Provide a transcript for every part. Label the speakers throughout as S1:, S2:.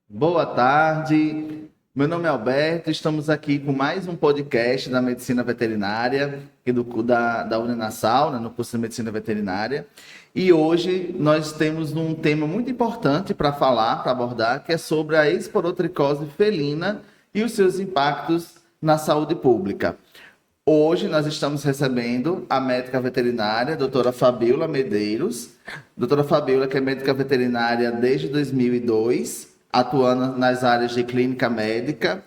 S1: Boa tarde, meu nome é Alberto, estamos aqui com mais um podcast da Medicina Veterinária, aqui da Uninasal, né, no curso de Medicina Veterinária. E hoje nós temos um tema muito importante para falar, para abordar, que é sobre a esporotricose felina e os seus impactos na saúde pública. Hoje nós estamos recebendo a médica veterinária, doutora Fabíola Medeiros. Doutora Fabíola, que é médica veterinária desde 2002, atuando nas áreas de clínica médica,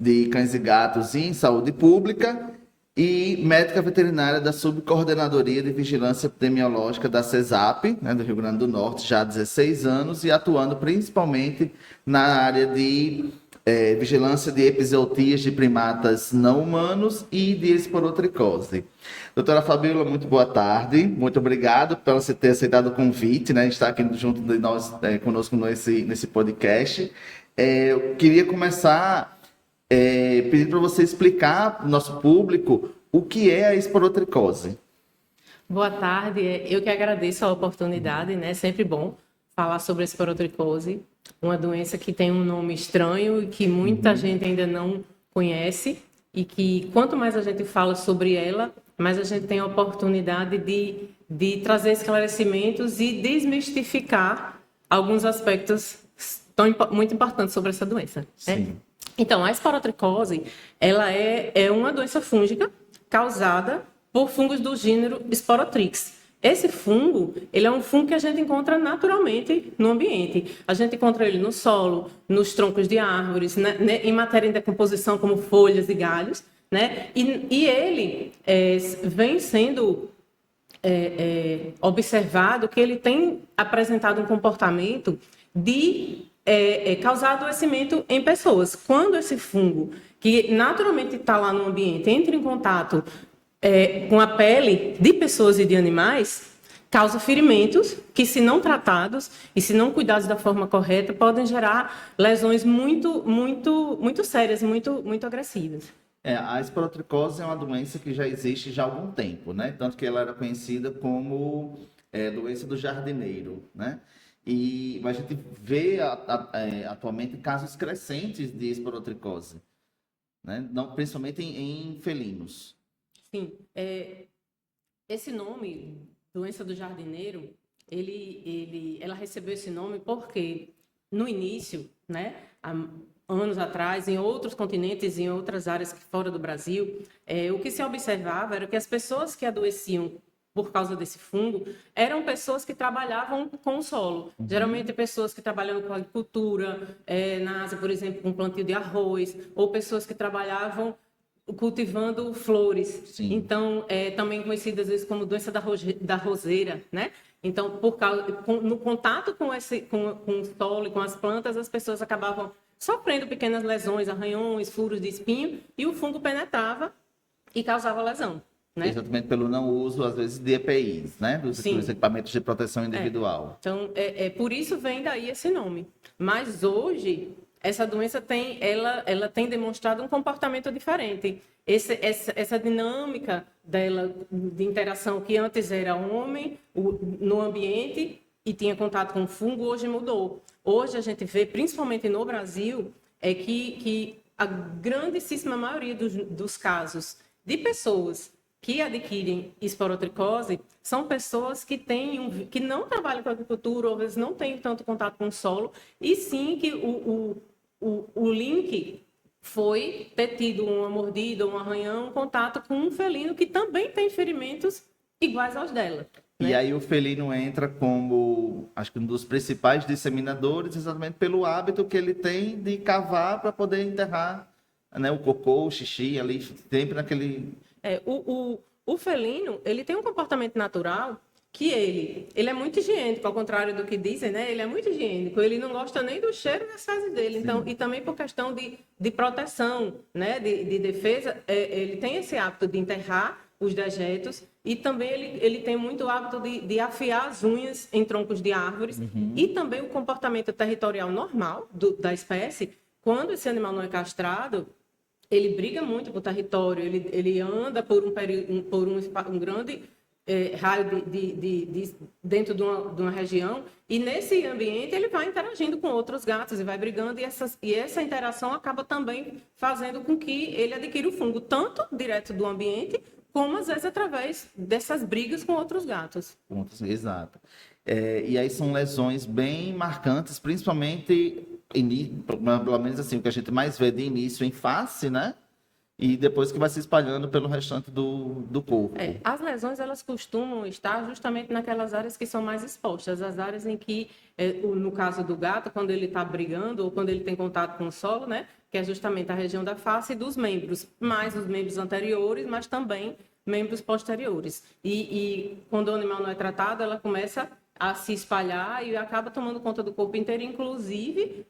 S1: de cães e gatos e em saúde pública, e médica veterinária da Subcoordenadoria de Vigilância Epidemiológica da CESAP, né, do Rio Grande do Norte, já há 16 anos, e atuando principalmente na área de vigilância de epizootias de primatas não humanos e de esporotricose. Doutora Fabíola, muito boa tarde. Muito obrigado por você ter aceitado o convite, né? Estar aqui junto de nós, conosco nesse podcast. Eu queria começar pedindo para você explicar para o nosso público o que é a esporotricose.
S2: Boa tarde, eu que agradeço a oportunidade, né? Sempre bom falar sobre a esporotricose, uma doença que tem um nome estranho e que muita gente ainda não conhece, e que quanto mais a gente fala sobre ela, mais a gente tem a oportunidade de trazer esclarecimentos e desmistificar alguns aspectos muito importantes sobre essa doença. Né? Então, a esporotricose, ela é uma doença fúngica causada por fungos do gênero Sporotrix. Esse fungo, ele é um fungo que a gente encontra naturalmente no ambiente. A gente encontra ele no solo, nos troncos de árvores, né, em matéria de decomposição como folhas e galhos, né? E ele vem sendo observado que ele tem apresentado um comportamento de causar adoecimento em pessoas. Quando esse fungo, que naturalmente está lá no ambiente, entra em contato com a pele de pessoas e de animais, causa ferimentos que, se não tratados e se não cuidados da forma correta, podem gerar lesões muito sérias, muito agressivas.
S1: A esporotricose é uma doença que já existe já há algum tempo, né? Tanto que ela era conhecida como doença do jardineiro, né? E a gente vê atualmente casos crescentes de esporotricose, né? Não, principalmente em felinos.
S2: Sim, esse nome, doença do jardineiro, ela recebeu esse nome porque no início, né, há anos atrás, em outros continentes, em outras áreas fora do Brasil, o que se observava era que as pessoas que adoeciam por causa desse fungo, eram pessoas que trabalhavam com o solo. Geralmente pessoas que trabalham com agricultura, na Ásia, por exemplo, com plantio de arroz, ou pessoas que trabalhavam cultivando flores. Sim. Então, também conhecida às vezes como doença da roseira, né? Então, no contato com o solo e com as plantas, as pessoas acabavam sofrendo pequenas lesões, arranhões, furos de espinho, e o fungo penetrava e causava lesão. Né?
S1: Exatamente pelo não uso, às vezes, de EPIs, né? Dos equipamentos de proteção individual.
S2: Então, por isso vem daí esse nome. Mas hoje, essa doença ela tem demonstrado um comportamento diferente. Essa dinâmica dela, de interação que antes era homem no ambiente e tinha contato com o fungo, hoje mudou. Hoje a gente vê, principalmente no Brasil, que a grandíssima maioria dos casos de pessoas que adquirem esporotricose são pessoas que não trabalham com agricultura, ou às vezes não têm tanto contato com o solo, e sim que o link foi ter tido uma mordida, um arranhão, um contato com um felino que também tem ferimentos iguais aos dela.
S1: Né? E aí o felino entra como, acho que um dos principais disseminadores, exatamente pelo hábito que ele tem de cavar para poder enterrar, né, o cocô, o xixi, ali, sempre naquele...
S2: O felino, ele tem um comportamento natural que ele é muito higiênico, ao contrário do que dizem, né? Ele é muito higiênico, ele não gosta nem do cheiro das fezes dele. Então, e também por questão de proteção, né? De defesa, ele tem esse hábito de enterrar os dejetos, e também ele tem muito hábito de afiar as unhas em troncos de árvores, e também o comportamento territorial normal da espécie. Quando esse animal não é castrado, ele briga muito por território, ele anda por um grande raio dentro de uma região, e nesse ambiente ele vai interagindo com outros gatos e vai brigando, e essa interação acaba também fazendo com que ele adquira o fungo, tanto direto do ambiente, como às vezes através dessas brigas com outros gatos.
S1: Exato. E aí são lesões bem marcantes, principalmente, pelo menos assim, o que a gente mais vê de início em face, né? E depois que vai se espalhando pelo restante do corpo.
S2: As lesões, elas costumam estar justamente naquelas áreas que são mais expostas, as áreas em que, no caso do gato, quando ele está brigando ou quando ele tem contato com o solo, né, que é justamente a região da face e dos membros, mais os membros anteriores, mas também membros posteriores. E quando o animal não é tratado, ela começa a se espalhar e acaba tomando conta do corpo inteiro, inclusive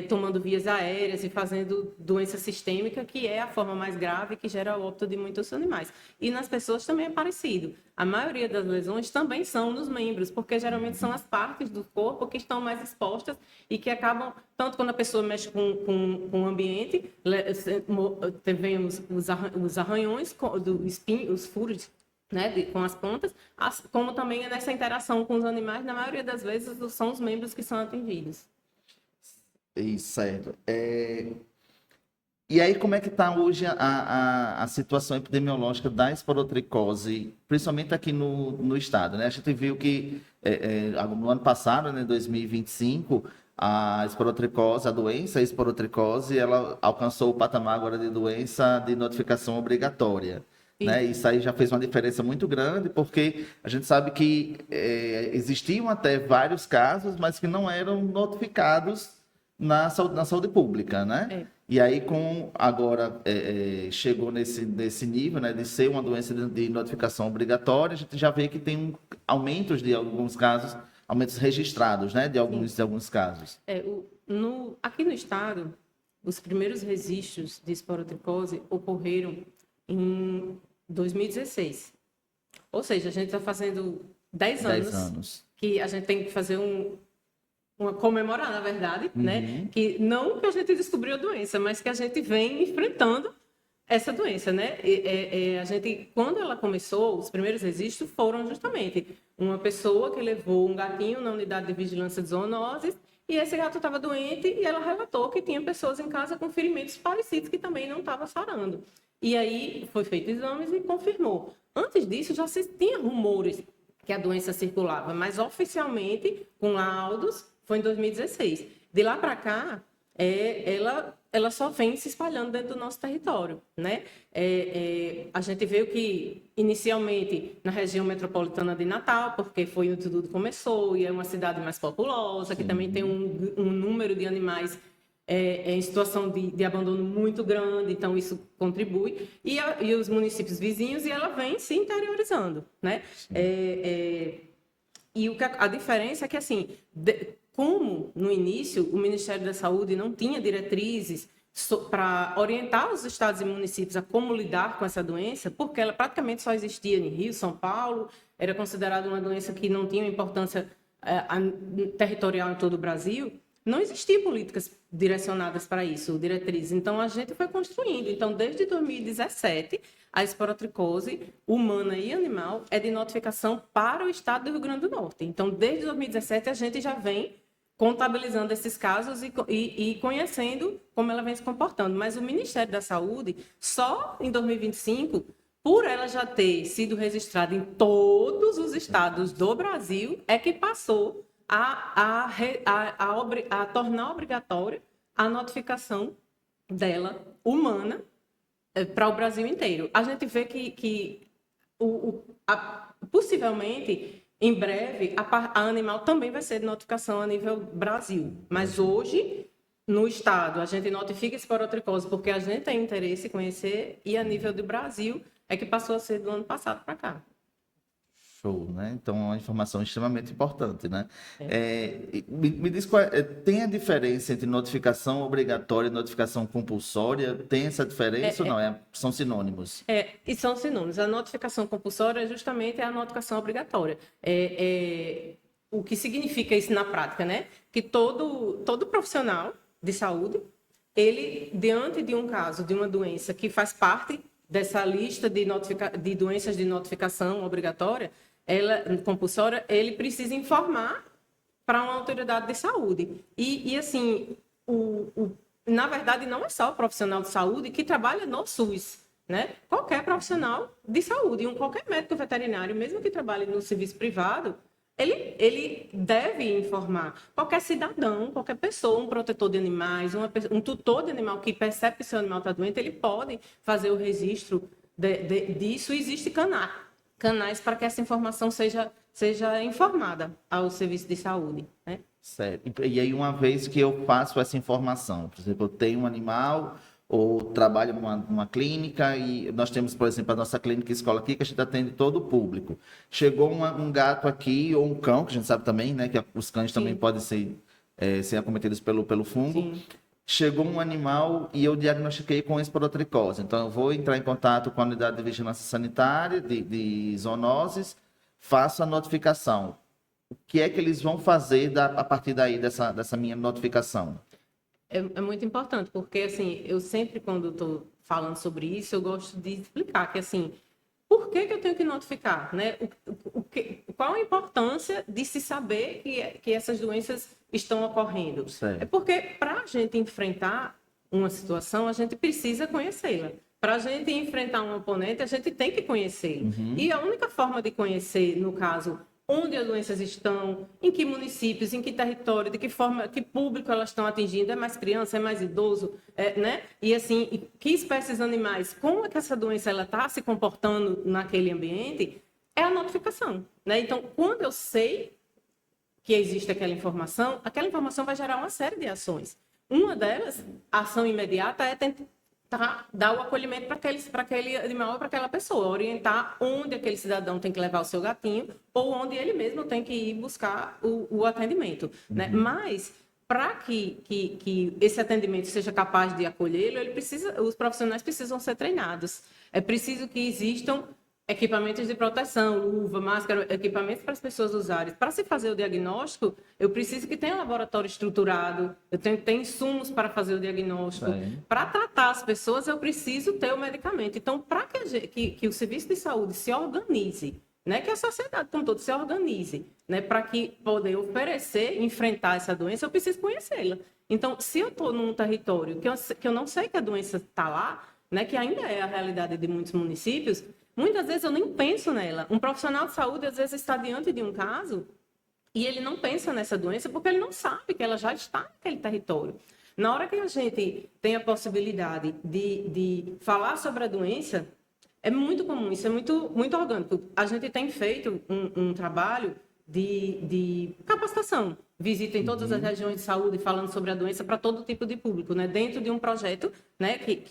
S2: tomando vias aéreas e fazendo doença sistêmica, que é a forma mais grave que gera o óbito de muitos animais. E nas pessoas também é parecido. A maioria das lesões também são nos membros, porque geralmente são as partes do corpo que estão mais expostas e que acabam, tanto quando a pessoa mexe com o ambiente, tivemos os arranhões, os furos, né, com as pontas, como também é nessa interação com os animais, na maioria das vezes são os membros que são atingidos.
S1: Isso, certo. E aí, como é que está hoje a situação epidemiológica da esporotricose, principalmente aqui no estado, né? A gente viu que no ano passado, né, 2025, a esporotricose, a doença esporotricose, ela alcançou o patamar agora de doença de notificação obrigatória. Né? Isso aí já fez uma diferença muito grande, porque a gente sabe que existiam até vários casos, mas que não eram notificados na saúde pública, né? E aí, agora chegou nesse nível, né, de ser uma doença de notificação obrigatória, a gente já vê que tem aumentos de alguns casos, aumentos registrados, né, de alguns casos.
S2: Aqui no estado, os primeiros registros de esporotricose ocorreram em 2016. Ou seja, a gente está fazendo 10 anos que a gente tem que fazer comemorar, na verdade, né? Que não que a gente descobriu a doença, mas que a gente vem enfrentando essa doença, né? A gente, quando ela começou, os primeiros registros foram justamente uma pessoa que levou um gatinho na unidade de vigilância de zoonoses e esse gato estava doente e ela relatou que tinha pessoas em casa com ferimentos parecidos que também não estavam sarando. E aí foi feito exames e confirmou. Antes disso, já se tinha rumores que a doença circulava, mas oficialmente, com laudos, foi em 2016. De lá para cá, ela só vem se espalhando dentro do nosso território, né? A gente viu que, inicialmente, na região metropolitana de Natal, porque foi onde tudo começou, e é uma cidade mais populosa, que também tem um número de animais em situação de abandono muito grande, então isso contribui, e os municípios vizinhos, e ela vem se interiorizando, né? E a diferença é que, assim, como no início o Ministério da Saúde não tinha diretrizes para orientar os estados e municípios a como lidar com essa doença, porque ela praticamente só existia em Rio, São Paulo, era considerada uma doença que não tinha importância territorial em todo o Brasil, não existiam políticas direcionadas para isso, diretrizes. Então, a gente foi construindo. Então, desde 2017, a esporotricose humana e animal é de notificação para o estado do Rio Grande do Norte. Então, desde 2017, a gente já vem contabilizando esses casos e conhecendo como ela vem se comportando. Mas o Ministério da Saúde, só em 2025, por ela já ter sido registrada em todos os estados do Brasil, é que passou a tornar obrigatória a notificação dela humana para o Brasil inteiro. A gente vê que possivelmente, em breve, a animal também vai ser de notificação a nível Brasil. Mas hoje, no estado, a gente notifica esporotricose porque a gente tem interesse em conhecer, e a nível do Brasil é que passou a ser do ano passado para cá.
S1: Show, né? Então, é uma informação extremamente importante, né? Me diz tem a diferença entre notificação obrigatória e notificação compulsória? Tem essa diferença ou não? São sinônimos?
S2: E são sinônimos. A notificação compulsória é justamente a notificação obrigatória. O que significa isso na prática, né? Que todo profissional de saúde, ele, diante de um caso, de uma doença que faz parte dessa lista de doenças de notificação obrigatória, compulsória, ele precisa informar para uma autoridade de saúde. E assim, na verdade, não é só o profissional de saúde que trabalha no SUS, né? Qualquer profissional de saúde, qualquer médico veterinário, mesmo que trabalhe no serviço privado, ele deve informar. Qualquer cidadão, qualquer pessoa, um protetor de animais, um tutor de animal que percebe que seu animal está doente, ele pode fazer o registro disso. E existem canais para que essa informação seja informada ao serviço de saúde, né?
S1: Certo. E aí, uma vez que eu faço essa informação, por exemplo, eu tenho um animal ou trabalho numa clínica e nós temos, por exemplo, a nossa clínica escola aqui, que a gente atende todo o público. Chegou um gato aqui ou um cão, que a gente sabe também, né, que os cães também podem ser acometidos pelo fungo.
S2: Sim.
S1: Chegou um animal e eu diagnostiquei com esporotricose. Então, eu vou entrar em contato com a unidade de vigilância sanitária de zoonoses, faço a notificação. O que é que eles vão fazer a partir daí dessa minha notificação?
S2: É muito importante, porque, assim, eu sempre, quando estou falando sobre isso, eu gosto de explicar que, assim, por que eu tenho que notificar, né? Qual a importância de se saber que essas doenças estão ocorrendo?
S1: Certo.
S2: É porque, para a gente enfrentar uma situação, a gente precisa conhecê-la. Para a gente enfrentar um oponente, a gente tem que conhecê-lo. E a única forma de conhecer, no caso, onde as doenças estão, em que municípios, em que território, de que forma, que público elas estão atingindo, é mais criança, é mais idoso, né? E assim, que espécies animais, como é que essa doença ela está se comportando naquele ambiente, é a notificação, né? Então, quando eu sei que existe aquela informação vai gerar uma série de ações. Uma delas, a ação imediata, é tentar dar o acolhimento para aquele animal, para aquela pessoa, orientar onde aquele cidadão tem que levar o seu gatinho ou onde ele mesmo tem que ir buscar o atendimento, né? Mas para que esse atendimento seja capaz de acolhê-lo, os profissionais precisam ser treinados. É preciso que existam equipamentos de proteção, luva, máscara, equipamentos para as pessoas usarem. Para se fazer o diagnóstico, eu preciso que tenha um laboratório estruturado, eu tenho que ter insumos para fazer o diagnóstico. Para tratar as pessoas, eu preciso ter o medicamento. Então, para que o serviço de saúde se organize, né, que a sociedade como todo se organize, né, para que poder oferecer, enfrentar essa doença, eu preciso conhecê-la. Então, se eu estou num território que eu não sei que a doença está lá, né, que ainda é a realidade de muitos municípios, muitas vezes eu nem penso nela. Um profissional de saúde, às vezes, está diante de um caso e ele não pensa nessa doença porque ele não sabe que ela já está naquele território. Na hora que a gente tem a possibilidade de falar sobre a doença, é muito comum, isso é muito, muito orgânico. A gente tem feito um trabalho de capacitação, visita em todas as regiões de saúde falando sobre a doença para todo tipo de público, né? Dentro de um projeto, né, que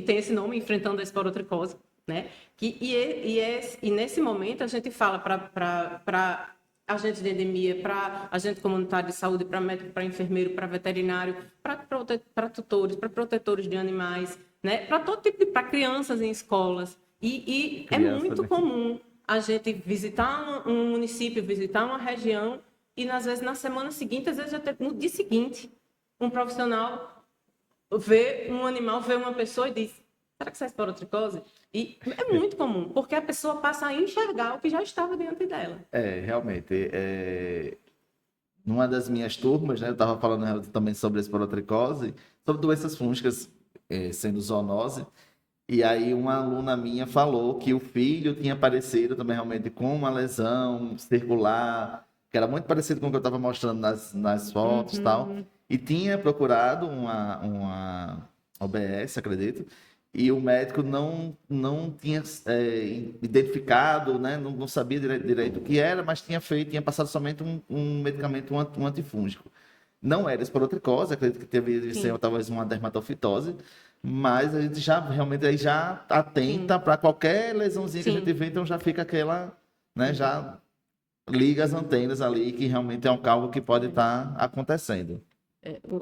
S2: tem esse nome, Enfrentando a Esporotricose, né? E nesse momento a gente fala para agentes de endemia, para agente comunitário de saúde, para médico, para enfermeiro, para veterinário, para tutores, para protetores de animais, né? Para todo tipo para crianças em escolas. E é muito comum a gente visitar um município, visitar uma região e, às vezes, na semana seguinte, às vezes até no dia seguinte, um profissional vê um animal, vê uma pessoa e diz: será que isso é esporotricose? E é muito comum, porque a pessoa passa a enxergar o que já estava diante dela.
S1: Realmente. Numa das minhas turmas, né, eu estava falando também sobre a esporotricose, sobre doenças fúngicas, sendo zoonose, e aí uma aluna minha falou que o filho tinha aparecido também realmente com uma lesão circular, que era muito parecido com o que eu estava mostrando nas fotos e tal, e tinha procurado uma OBS, acredito, e o médico não tinha identificado, né? Não sabia direito o que era, mas tinha passado somente um medicamento, um antifúngico. Não era esporotricose, acredito que teve ser talvez uma dermatofitose, mas a gente já realmente aí já atenta para qualquer lesãozinha que a gente vê, então já fica aquela, né? Já liga as antenas ali que realmente é um algo que pode estar acontecendo.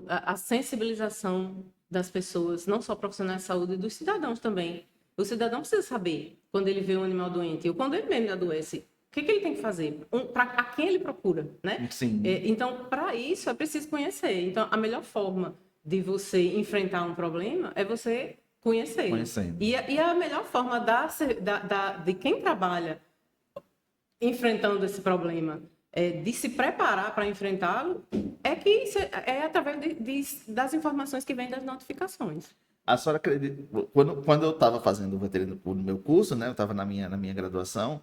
S2: A sensibilização das pessoas, não só profissionais de saúde, dos cidadãos também. O cidadão precisa saber quando ele vê um animal doente ou quando ele mesmo adoece, o que ele tem que fazer, a quem ele procura, né?
S1: Sim.
S2: Então, para isso é preciso conhecer. Então, a melhor forma de você enfrentar um problema é você
S1: Conhecendo.
S2: E a melhor forma de quem trabalha enfrentando esse problema, de se preparar para enfrentá-lo, é através das informações que vêm das notificações.
S1: A senhora acredita, quando eu estava fazendo o veterinário no meu curso, né, eu estava na minha graduação,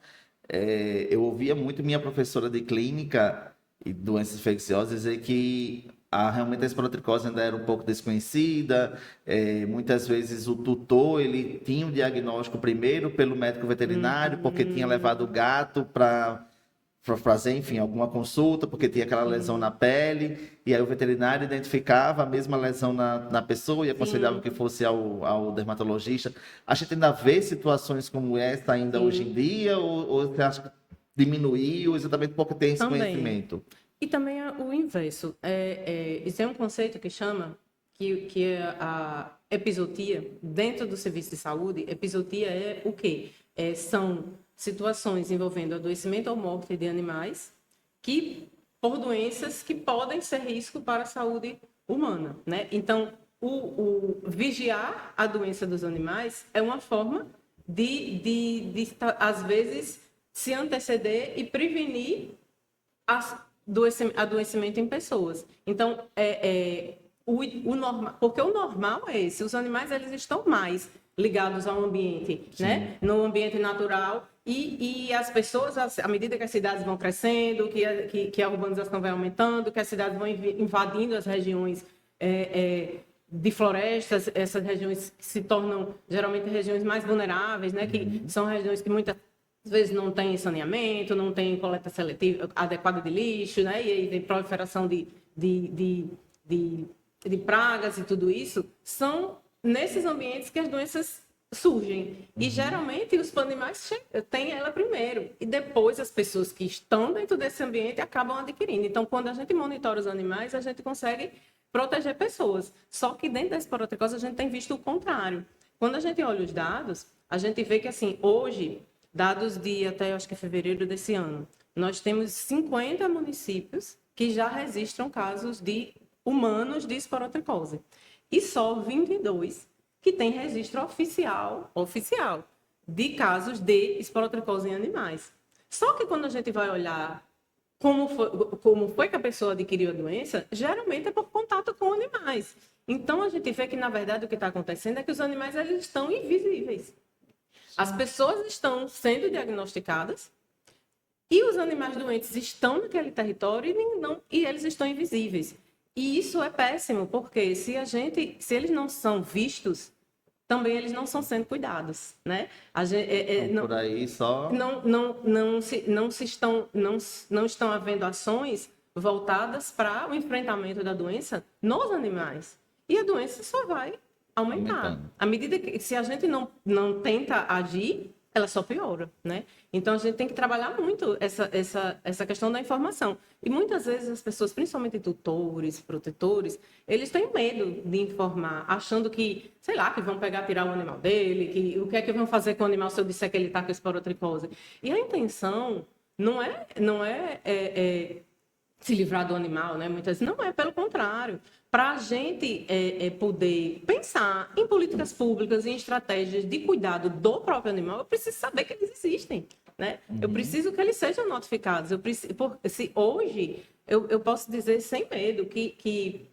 S1: eu ouvia muito minha professora de clínica e doenças infecciosas dizer que realmente a esporotricose ainda era um pouco desconhecida. Muitas vezes o tutor ele tinha o diagnóstico primeiro pelo médico veterinário, porque tinha levado o gato para fazer, enfim, alguma consulta, porque tinha aquela lesão na pele, e aí o veterinário identificava a mesma lesão na pessoa e aconselhava que fosse ao dermatologista. A gente ainda vê situações como essa ainda hoje em dia, ou você acha que diminuiu exatamente porque tem esse conhecimento?
S2: E também o inverso. Isso é um conceito que chama, que é a epizotia. Dentro do serviço de saúde, epizotia é o quê? São situações envolvendo adoecimento ou morte de animais por doenças que podem ser risco para a saúde humana, né? Então, o vigiar a doença dos animais é uma forma de às vezes, se anteceder e prevenir adoecimento em pessoas. Então, o normal, porque o normal é esse, os animais eles estão mais ligados ao ambiente, né? No ambiente natural, e as pessoas, à medida que as cidades vão crescendo, que a urbanização vai aumentando, que as cidades vão invadindo as regiões de florestas, essas regiões que se tornam geralmente regiões mais vulneráveis, né? Que são regiões que muitas vezes não tem saneamento, não tem coleta seletiva adequada de lixo, né? E aí tem proliferação de pragas e tudo isso. São nesses ambientes que as doenças surgem. E geralmente os animais têm ela primeiro. E depois as pessoas que estão dentro desse ambiente acabam adquirindo. Então, quando a gente monitora os animais, a gente consegue proteger pessoas. Só que dentro da esporotricose a gente tem visto o contrário. Quando a gente olha os dados, a gente vê que, assim, hoje, dados de até, acho que fevereiro desse ano, nós temos 50 municípios que já registram casos de humanos de esporotricose. E só 22 que tem registro oficial de casos de esporotricose em animais. Só que quando a gente vai olhar como foi que a pessoa adquiriu a doença, geralmente é por contato com animais. Então, a gente vê que, na verdade, o que está acontecendo é que os animais eles estão invisíveis. As pessoas estão sendo diagnosticadas e os animais doentes estão naquele território e eles estão invisíveis. E isso é péssimo, porque se eles não são vistos, também eles não estão sendo cuidados, né?
S1: Por aí só...
S2: Não estão havendo ações voltadas para o enfrentamento da doença nos animais. E a doença só vai aumentar. À medida que, se a gente não tenta agir, ela só piora, né? Então, a gente tem que trabalhar muito essa questão da informação. E muitas vezes as pessoas, principalmente tutores, protetores, eles têm medo de informar, achando que, sei lá, que vão tirar o animal dele, o que é que vão fazer com o animal se eu disser que ele está com esporotricose. E a intenção não é se livrar do animal, né? Muitas vezes não é, pelo contrário. Para a gente poder pensar em políticas públicas e em estratégias de cuidado do próprio animal, eu preciso saber que eles existem, né? Eu preciso que eles sejam notificados. Se hoje eu posso dizer sem medo que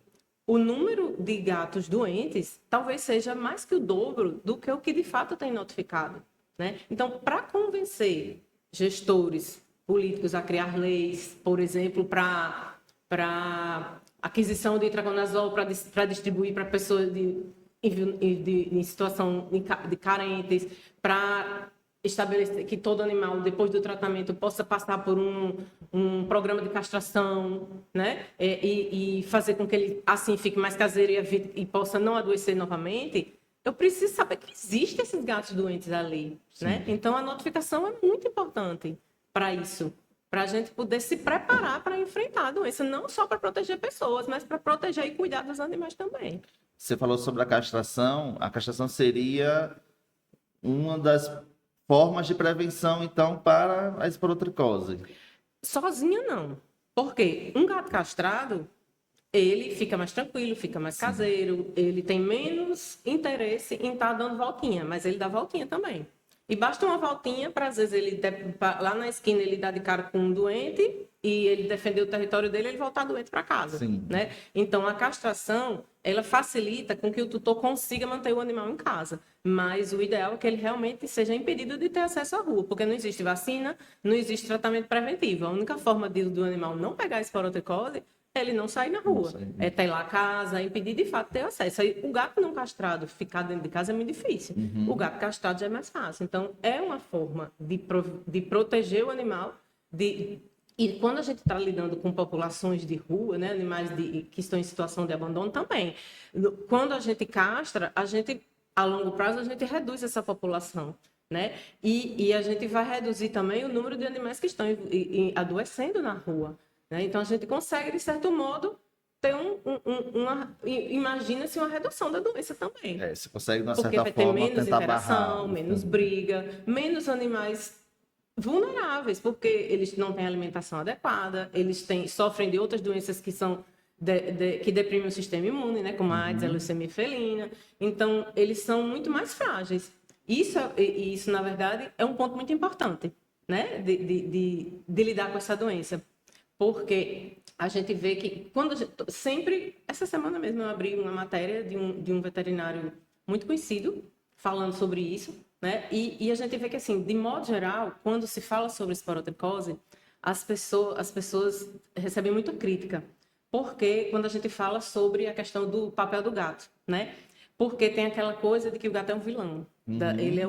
S2: o número de gatos doentes talvez seja mais que o dobro do que o que de fato tem notificado, né? Então, para convencer gestores políticos a criar leis, por exemplo, para aquisição de itraconazol para distribuir para pessoas em situação de carentes, para estabelecer que todo animal, depois do tratamento, possa passar por um programa de castração, né? E fazer com que ele, assim, fique mais caseiro e possa não adoecer novamente. Eu preciso saber que existem esses gatos doentes ali, né? Então, a notificação é muito importante para isso, para a gente poder se preparar para enfrentar a doença, não só para proteger pessoas, mas para proteger e cuidar dos animais também.
S1: Você falou sobre a castração seria uma das formas de prevenção, então, para a esporotricose.
S2: Sozinha, não. Porque um gato castrado, ele fica mais tranquilo, fica mais caseiro, ele tem menos interesse em estar dando voltinha, mas ele dá voltinha também. E basta uma voltinha para, às vezes, lá na esquina ele dá de cara com um doente e ele defender o território dele, ele voltar doente para casa,
S1: Sim.
S2: né? Então, a castração, ela facilita com que o tutor consiga manter o animal em casa, mas o ideal é que ele realmente seja impedido de ter acesso à rua, porque não existe vacina, não existe tratamento preventivo. A única forma do animal não pegar esporotricose é ele não sair na rua, é ter lá a casa, é impedir de fato ter acesso. Aí, o gato não castrado ficar dentro de casa é muito difícil. O gato castrado já é mais fácil. Então, é uma forma de proteger o animal. E quando a gente está lidando com populações de rua, né, animais que estão em situação de abandono também, quando a gente castra, a longo prazo, a gente reduz essa população. Né? E a gente vai reduzir também o número de animais que estão adoecendo na rua. Né? Então, a gente consegue, de certo modo, ter imagina-se uma redução da doença também.
S1: Você consegue, de uma
S2: Porque
S1: certa
S2: vai ter
S1: forma,
S2: menos
S1: tentar
S2: interação,
S1: barrar.
S2: menos briga, menos animais vulneráveis, porque eles não têm alimentação adequada, sofrem de outras doenças que são que deprimem o sistema imune, né? Como a AIDS, a leucemia felina. Então, eles são muito mais frágeis. Isso, na verdade, é um ponto muito importante, né? De lidar com essa doença. Porque a gente vê que sempre, essa semana mesmo eu abri uma matéria de um veterinário muito conhecido falando sobre isso, né? E a gente vê que, assim, de modo geral, quando se fala sobre esporotricose, as pessoas recebem muita crítica. Porque quando a gente fala sobre a questão do papel do gato, né? Porque tem aquela coisa de que o gato é um vilão. Ele é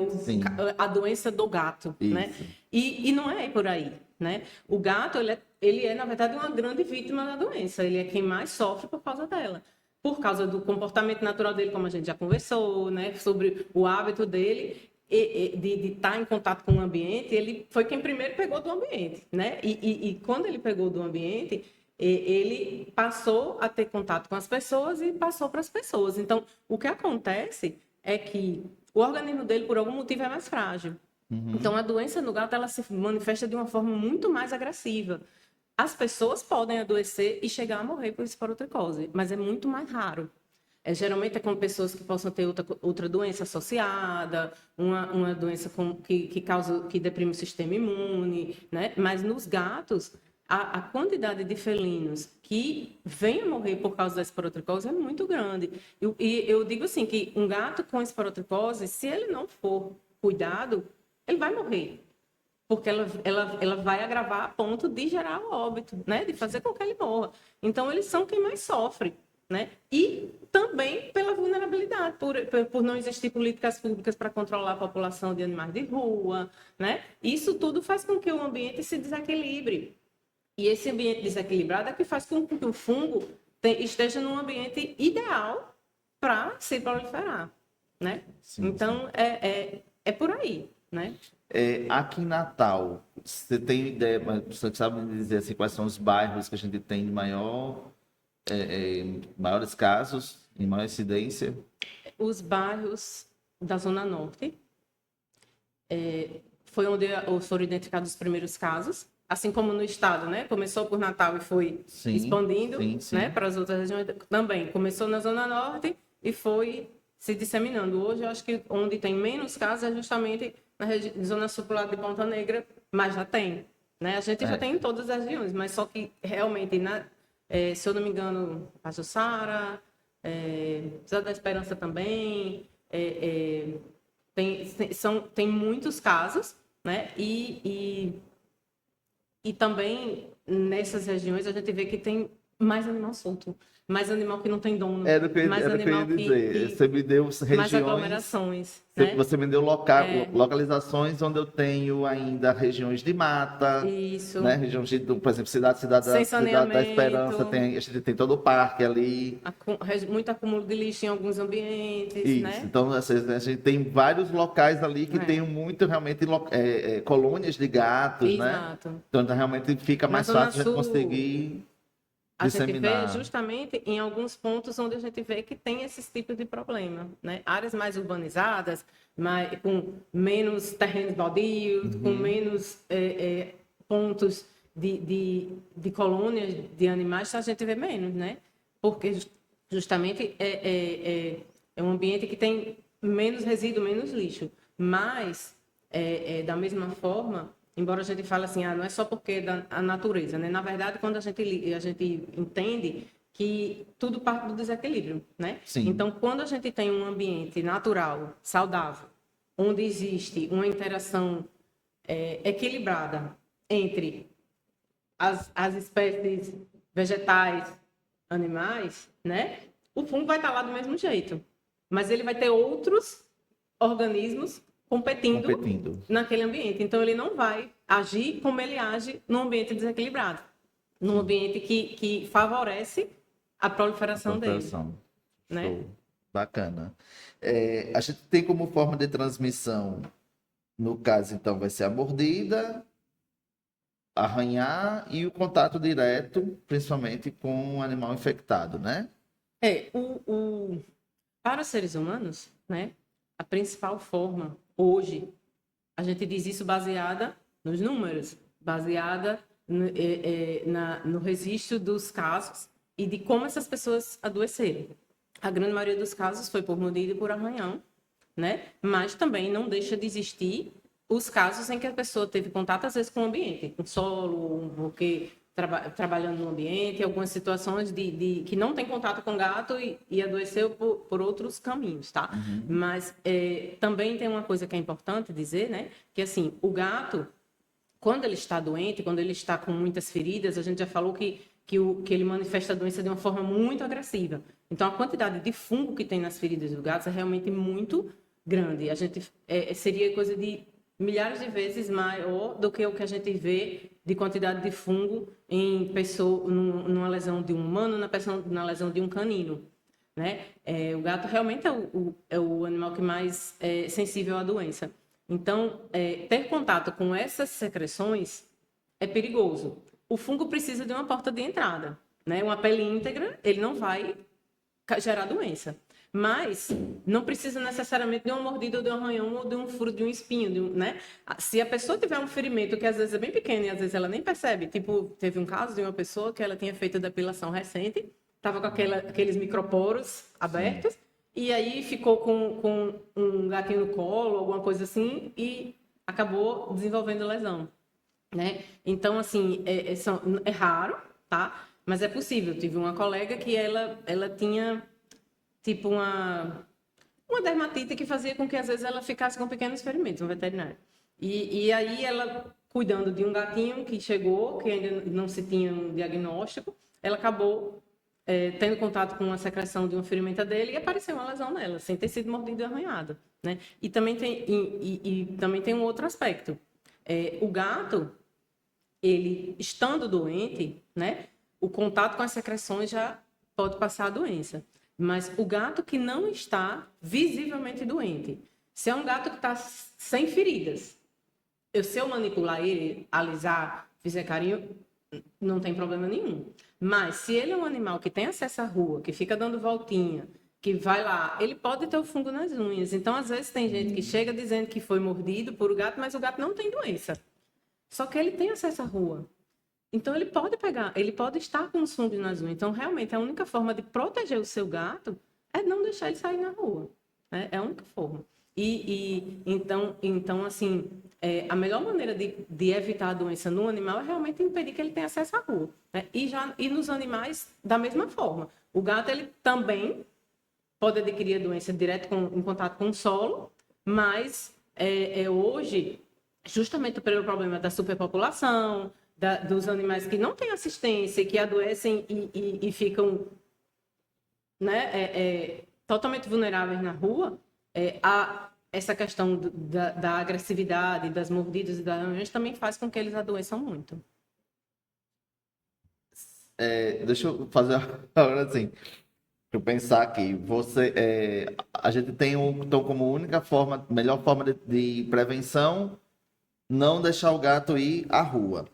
S2: a doença do gato, né? E não é por aí, né? O gato, ele é, na verdade, uma grande vítima da doença. Ele é quem mais sofre por causa dela. Por causa do comportamento natural dele, como a gente já conversou, né? Sobre o hábito dele de estar em contato com o ambiente. Ele foi quem primeiro pegou do ambiente, né? E quando ele pegou do ambiente, ele passou a ter contato com as pessoas e passou para as pessoas. Então, o que acontece é que o organismo dele, por algum motivo, é mais frágil. Então, a doença no gato, ela se manifesta de uma forma muito mais agressiva. As pessoas podem adoecer e chegar a morrer por esporotricose, mas é muito mais raro. Geralmente é com pessoas que possam ter outra doença associada, uma doença que deprime o sistema imune, né? Mas nos gatos, a quantidade de felinos que vêm a morrer por causa da esporotricose é muito grande. E eu digo assim, que um gato com esporotricose, se ele não for cuidado, ele vai morrer. Porque ela vai agravar a ponto de gerar o óbito, né? De fazer com que ele morra. Então, eles são quem mais sofre, né? E também pela vulnerabilidade, por não existir políticas públicas para controlar a população de animais de rua, né? Isso tudo faz com que o ambiente se desequilibre. E esse ambiente desequilibrado é que faz com que o fungo esteja num ambiente ideal para se proliferar, né? Então, é por aí, né?
S1: Aqui em Natal, você tem ideia, mas você sabe me dizer assim, quais são os bairros que a gente tem de maiores casos, em maior incidência?
S2: Os bairros da Zona Norte foi onde foram identificados os primeiros casos, assim como no estado, né? Começou por Natal e foi expandindo, né, para as outras regiões. Também começou na Zona Norte e foi se disseminando. Hoje, eu acho que onde tem menos casos é justamente na Zona Sul pro lado de Ponta Negra, mas já tem, né? A gente já tem em todas as regiões, mas só que realmente, se eu não me engano, Pajuçara, Zé da Esperança também, tem muitos casos, né? E também nessas regiões a gente vê que tem mais animal solto, mais animal que não tem dono, mais animal que
S1: você me deu regiões,
S2: mais aglomerações, né?
S1: Você me deu localizações onde eu tenho ainda regiões de mata,
S2: isso,
S1: né? Regiões por exemplo, cidade da Esperança, a gente tem todo o parque ali.
S2: Muito acúmulo de lixo em alguns ambientes, né?
S1: Então a gente tem vários locais ali que tem muito realmente colônias de gatos,
S2: exato,
S1: né? Então realmente fica mais fácil a gente conseguir disseminar.
S2: A gente vê justamente em alguns pontos onde a gente vê que tem esses tipos de problema, né? Áreas mais urbanizadas, com menos terrenos baldios, com menos pontos de colônias de animais, a gente vê menos, né? porque justamente é um ambiente que tem menos resíduo, menos lixo. Mas, da mesma forma, embora a gente fale assim, não é só porque é a natureza, né? Na verdade, quando a gente entende que tudo parte do desequilíbrio, né?
S1: Sim,
S2: Então, quando a gente tem um ambiente natural, saudável, onde existe uma interação equilibrada entre as espécies vegetais, animais, né? O fungo vai estar lá do mesmo jeito, mas ele vai ter outros organismos competindo
S1: competindo.
S2: naquele ambiente. Então, ele não vai agir como ele age num ambiente desequilibrado, num
S1: Sim,
S2: ambiente que favorece a proliferação dele,
S1: proliferação.
S2: né?
S1: Show. Bacana. A gente tem como forma de transmissão, no caso, então, vai ser a mordida, arranhar e o contato direto, principalmente com o animal infectado, né?
S2: É, para os seres humanos, né, a principal forma hoje, a gente diz isso baseada nos números, baseada no registro dos casos e de como essas pessoas adoeceram. A grande maioria dos casos foi por mordida e por arranhão, né? Mas também não deixa de existir os casos em que a pessoa teve contato, às vezes, com o ambiente, com solo, porque trabalhando no ambiente, algumas situações que não tem contato com o gato e adoeceu por outros caminhos, tá?
S1: Uhum.
S2: Mas também tem uma coisa que é importante dizer, né? Que, assim, o gato, quando ele está doente, quando ele está com muitas feridas, a gente já falou que ele manifesta a doença de uma forma muito agressiva. Então, a quantidade de fungo que tem nas feridas do gato é realmente muito grande. A gente seria coisa de milhares de vezes maior do que o que a gente vê de quantidade de fungo em pessoa, numa lesão de um humano, na lesão de um canino. Né? O gato realmente é o animal que mais é sensível à doença. Então, ter contato com essas secreções é perigoso. O fungo precisa de uma porta de entrada, né? Uma pele íntegra, ele não vai gerar doença. Mas não precisa necessariamente de uma mordida ou de um arranhão ou de um furo de um espinho, né? Se a pessoa tiver um ferimento que às vezes é bem pequeno e às vezes ela nem percebe, tipo, teve um caso de uma pessoa que ela tinha feito depilação recente, estava com aqueles microporos
S1: Sim.
S2: abertos, e aí ficou com um gatinho no colo, alguma coisa assim, e acabou desenvolvendo lesão, né? Então, assim, é raro, tá? Mas é possível. Eu tive uma colega que ela tinha, tipo, uma dermatite que fazia com que, às vezes, ela ficasse com pequenos ferimentos no veterinário. E aí, ela, cuidando de um gatinho que chegou, que ainda não se tinha um diagnóstico, ela acabou tendo contato com a secreção de uma ferimenta dele e apareceu uma lesão nela, sem ter sido mordida e arranhada, né? E também também tem um outro aspecto. O gato, ele estando doente, né, o contato com as secreções já pode passar a doença. Mas o gato que não está visivelmente doente, se é um gato que está sem feridas, se eu manipular ele, alisar, fizer carinho, não tem problema nenhum. Mas se ele é um animal que tem acesso à rua, que fica dando voltinha, que vai lá, ele pode ter o fungo nas unhas. Então, às vezes, tem gente que chega dizendo que foi mordido por o gato, mas o gato não tem doença. Só que ele tem acesso à rua. Então, ele pode pegar, ele pode estar com os fungos nas unhas. Então, realmente, a única forma de proteger o seu gato é não deixar ele sair na rua. Né? É a única forma. Então assim, a melhor maneira de evitar a doença no animal é realmente impedir que ele tenha acesso à rua. Né? E nos animais, da mesma forma. O gato, ele também pode adquirir a doença direto em contato com o solo, mas hoje, justamente pelo problema da superpopulação, dos animais que não têm assistência, que adoecem e ficam, né, totalmente vulneráveis na rua, essa questão da agressividade, das mordidas e das arranhões também faz com que eles adoeçam muito.
S1: Deixa eu fazer agora assim. Deixa eu pensar aqui. A gente tem então como única forma, melhor forma de prevenção, não deixar o gato ir à rua.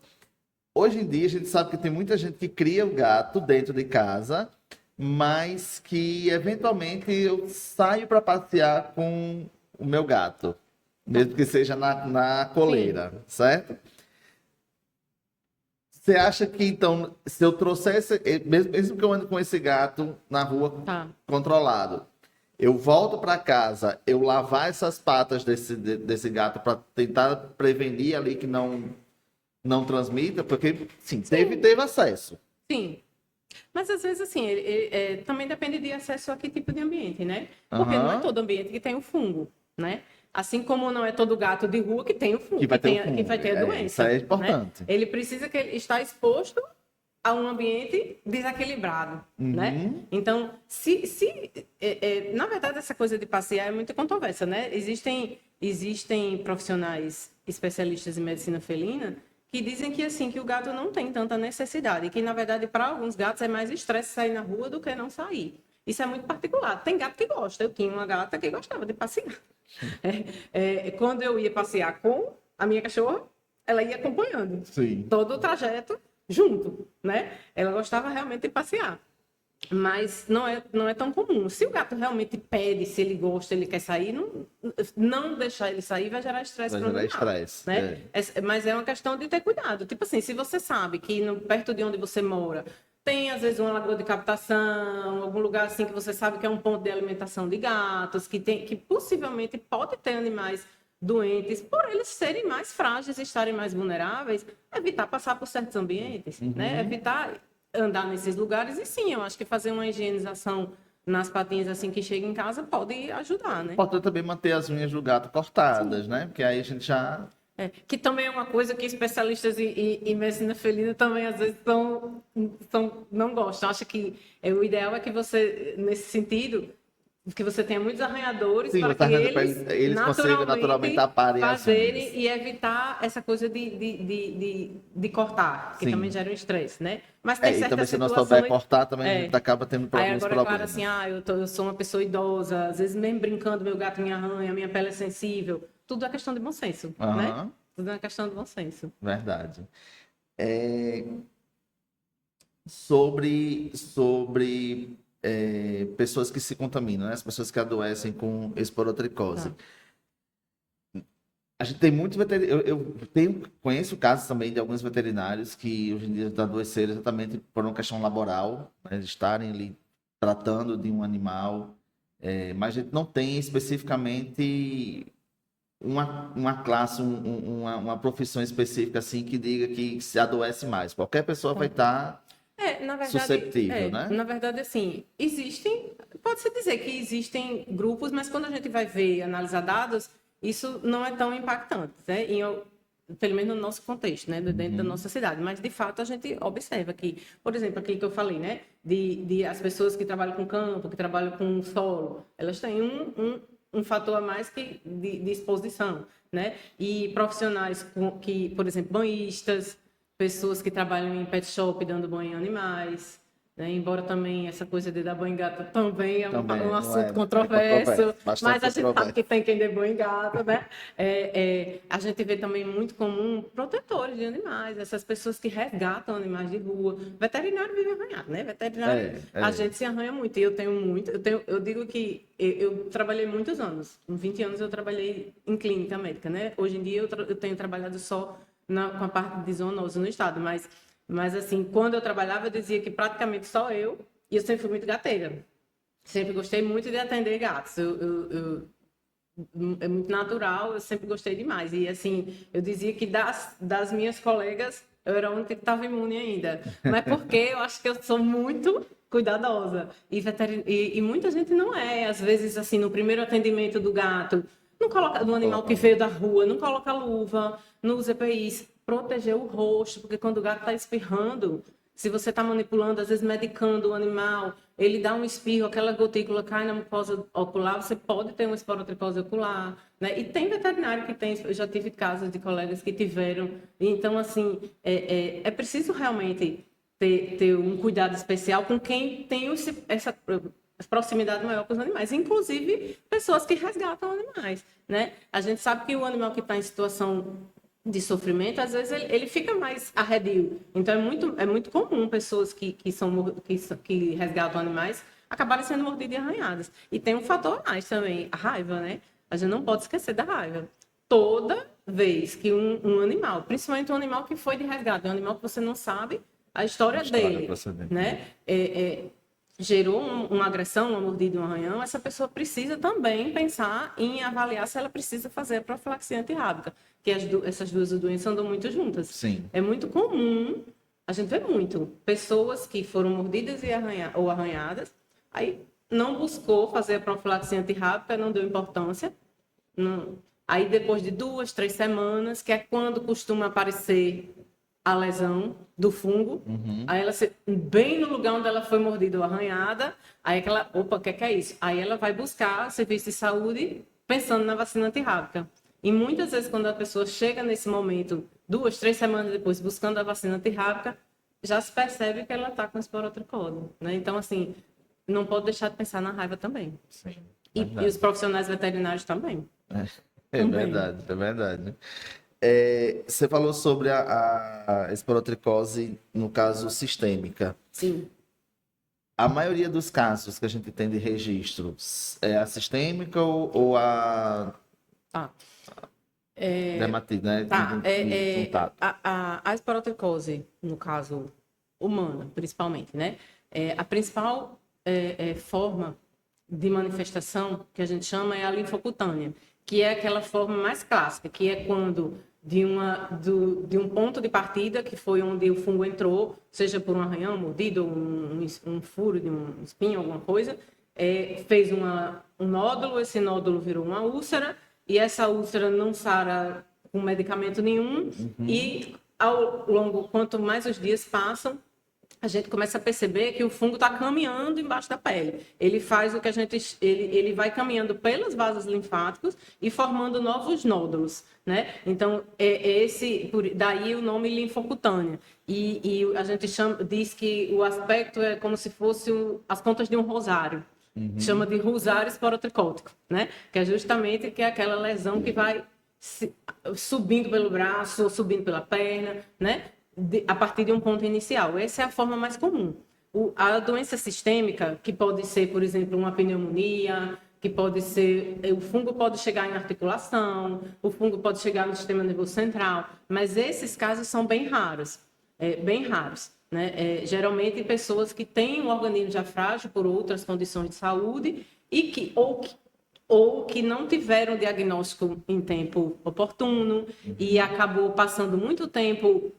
S1: Hoje em dia a gente sabe que tem muita gente que cria o gato dentro de casa, mas que eventualmente eu saio para passear com o meu gato, mesmo que seja na
S2: Sim.
S1: coleira, certo? Você acha que, então, se eu trouxesse, mesmo que eu ande com esse gato na rua
S2: Tá.
S1: controlado, eu volto para casa, eu lavar essas patas desse gato para tentar prevenir ali que não transmita, porque, sim, teve acesso.
S2: Sim. Mas às vezes, assim, também depende de acesso a que tipo de ambiente, né? Porque não é
S1: Aham.
S2: todo ambiente que tem o fungo, né? Assim como não é todo gato de rua que tem o fungo,
S1: Que vai ter o
S2: que
S1: fungo.
S2: vai ter a
S1: Isso aí
S2: doença,
S1: é
S2: né?
S1: importante.
S2: Ele precisa que ele está exposto a um ambiente desequilibrado, né?
S1: Uhum.
S2: Então, na verdade, essa coisa de passear é muita controvérsia, né? Existem profissionais especialistas em medicina felina que dizem que assim que o gato não tem tanta necessidade, e que na verdade para alguns gatos é mais estresse sair na rua do que não sair. Isso é muito particular. Tem gato que gosta. Eu tinha uma gata que gostava de passear. Quando eu ia passear com a minha cachorra, ela ia acompanhando
S1: Sim.
S2: todo o trajeto junto, né? Ela gostava realmente de passear. Mas não é tão comum. Se o gato realmente pede, se ele gosta, ele quer sair, não deixar ele sair vai gerar estresse
S1: Vai
S2: para o
S1: gerar
S2: animal,
S1: estresse.
S2: né? Mas é uma questão de ter cuidado. Tipo assim, se você sabe que perto de onde você mora tem, às vezes, uma lagoa de captação, algum lugar assim que você sabe que é um ponto de alimentação de gatos, que possivelmente pode ter animais doentes, por eles serem mais frágeis e estarem mais vulneráveis, evitar passar por certos ambientes, né?
S1: Uhum.
S2: Evitar andar nesses lugares e sim, eu acho que fazer uma higienização nas patinhas assim que chega em casa pode ajudar, né?
S1: Importante também manter as unhas do gato cortadas, né? Porque aí a gente já.
S2: Que também é uma coisa que especialistas em medicina felina também às vezes não gostam. Acho que o ideal é que você, nesse sentido, que você tenha muitos arranhadores
S1: Sim,
S2: para
S1: você
S2: que
S1: arranha pra
S2: eles
S1: eles consigam naturalmente aparem as
S2: fazerem
S1: unhas.
S2: e evitar essa coisa de cortar, que também
S1: Sim.
S2: gera um estresse, né? Mas tem
S1: E também
S2: certas
S1: se não souber
S2: situações.
S1: cortar, também a
S2: É,
S1: gente acaba tendo
S2: Aí
S1: alguns
S2: agora, é claro, assim,
S1: problemas.
S2: eu sou uma pessoa idosa, às vezes mesmo brincando, meu gato me arranha, minha pele é sensível. Tudo é questão de bom senso, né?
S1: Aham,
S2: Tudo é uma questão de bom senso.
S1: verdade. É, sobre pessoas que se contaminam, né? As pessoas que adoecem com esporotricose.
S2: Tá.
S1: A gente tem muitos veterinários. Conheço casos também de alguns veterinários que hoje em dia adoeceram exatamente por uma questão laboral, né, de estarem ali tratando de um animal, mas a gente não tem especificamente uma classe, uma profissão específica assim que diga que se adoece mais. Qualquer pessoa vai estar susceptível, né?
S2: Na verdade, assim, pode-se dizer que existem grupos, mas quando a gente vai ver, analisar dados, isso não é tão impactante, né? Pelo menos no nosso contexto, né? Dentro da
S1: Uhum.
S2: nossa cidade. Mas, de fato, a gente observa que, por exemplo, aquilo que eu falei, né? De as pessoas que trabalham com campo, que trabalham com solo, elas têm um fator a mais de exposição, né? E profissionais que, por exemplo, banhistas, pessoas que trabalham em pet shop dando banho em animais, né? Embora também essa coisa de dar banho em gato também é
S1: Também,
S2: um
S1: não
S2: assunto
S1: é controverso,
S2: controverso,
S1: bastante
S2: mas a gente sabe
S1: controverso.
S2: que tem quem dê banho em gato, né? A gente vê também muito comum protetores de animais, essas pessoas que resgatam animais de rua. Veterinário vive arranhado, né? Veterinário, a
S1: É.
S2: gente se arranha muito. E eu tenho muito, eu digo que eu trabalhei muitos anos, com 20 anos eu trabalhei em clínica médica, né? Hoje em dia eu tenho trabalhado só com a parte de zoonose no estado, mas assim, quando eu trabalhava, eu dizia que praticamente só e eu sempre fui muito gateira. Sempre gostei muito de atender gatos. É muito natural, eu sempre gostei demais. E assim, eu dizia que das minhas colegas, eu era a única que estava imune ainda. Mas porque eu acho que eu sou muito cuidadosa. E muita gente não é. Às vezes, assim, no primeiro atendimento do gato, não coloca, do animal
S1: Coloca
S2: que
S1: logo.
S2: veio da rua, não coloca luva, não usa EPIs, proteger o rosto, porque quando o gato está espirrando, se você está manipulando, às vezes medicando o animal, ele dá um espirro, aquela gotícula cai na mucosa ocular, você pode ter uma esporotricose ocular, né? E tem veterinário que tem, eu já tive casos de colegas que tiveram. Então, assim, é preciso realmente ter um cuidado especial com quem tem essa proximidade maior com os animais, inclusive pessoas que resgatam animais, né? A gente sabe que o animal que está em situação de sofrimento, às vezes ele fica mais arredio. Então é muito comum pessoas que resgatam animais acabarem sendo mordidas e arranhadas. E tem um fator a mais também, a raiva, né? A gente não pode esquecer da raiva. Toda vez que um animal, principalmente um animal que foi de resgate, um animal que você não sabe a história dele, né? Gerou uma agressão, uma mordida, um arranhão, essa pessoa precisa também pensar em avaliar se ela precisa fazer a profilaxia antirrábica, que essas duas doenças andam muito juntas.
S1: Sim.
S2: É muito comum, a gente vê muito, pessoas que foram mordidas ou arranhadas, aí não buscou fazer a profilaxia antirrábica, não deu importância. Não. Aí depois de 2, 3 semanas, que é quando costuma aparecer a lesão do fungo, aí ela, bem no lugar onde ela foi mordida ou arranhada, aí aquela, opa, o que é isso? Aí ela vai buscar serviço de saúde pensando na vacina antirrábica. E muitas vezes, quando a pessoa chega nesse momento, 2, 3 semanas depois, buscando a vacina antirrábica, já se percebe que ela está com esporotricose, né? Então, assim, não pode deixar de pensar na raiva também.
S1: Sim,
S2: E os profissionais veterinários também.
S1: é verdade, é verdade. Você falou sobre a esporotricose, no caso, sistêmica.
S2: Sim.
S1: A maioria dos casos que a gente tem de registros é a sistêmica ou a
S2: Tá.
S1: dermatite, né?
S2: Tá.
S1: De contato.
S2: A esporotricose, no caso humana, principalmente, né? A principal forma de manifestação que a gente chama é a linfocutânea, que é aquela forma mais clássica, que é quando de um ponto de partida, que foi onde o fungo entrou, seja por um arranhão, mordido, um furo de um espinho, alguma coisa, fez um nódulo, esse nódulo virou uma úlcera, e essa úlcera não sara com medicamento nenhum, e ao longo, quanto mais os dias passam, a gente começa a perceber que o fungo está caminhando embaixo da pele. Ele faz o que ele vai caminhando pelos vasos linfáticos e formando novos nódulos, né? Então, daí o nome linfocutânea. E a gente diz que o aspecto é como se fosse as pontas de um rosário. Chama de rosário esporotricótico, né? Que é justamente aquela lesão que vai subindo pelo braço, subindo pela perna, né? A partir de um ponto inicial. Essa é a forma mais comum. A doença sistêmica, que pode ser, por exemplo, uma pneumonia, que pode ser... O fungo pode chegar em articulação, o fungo pode chegar no sistema nervoso central, mas esses casos são bem raros, bem raros. Né? Geralmente, pessoas que têm um organismo já frágil por outras condições de saúde ou que não tiveram diagnóstico em tempo oportuno e acabou passando muito tempo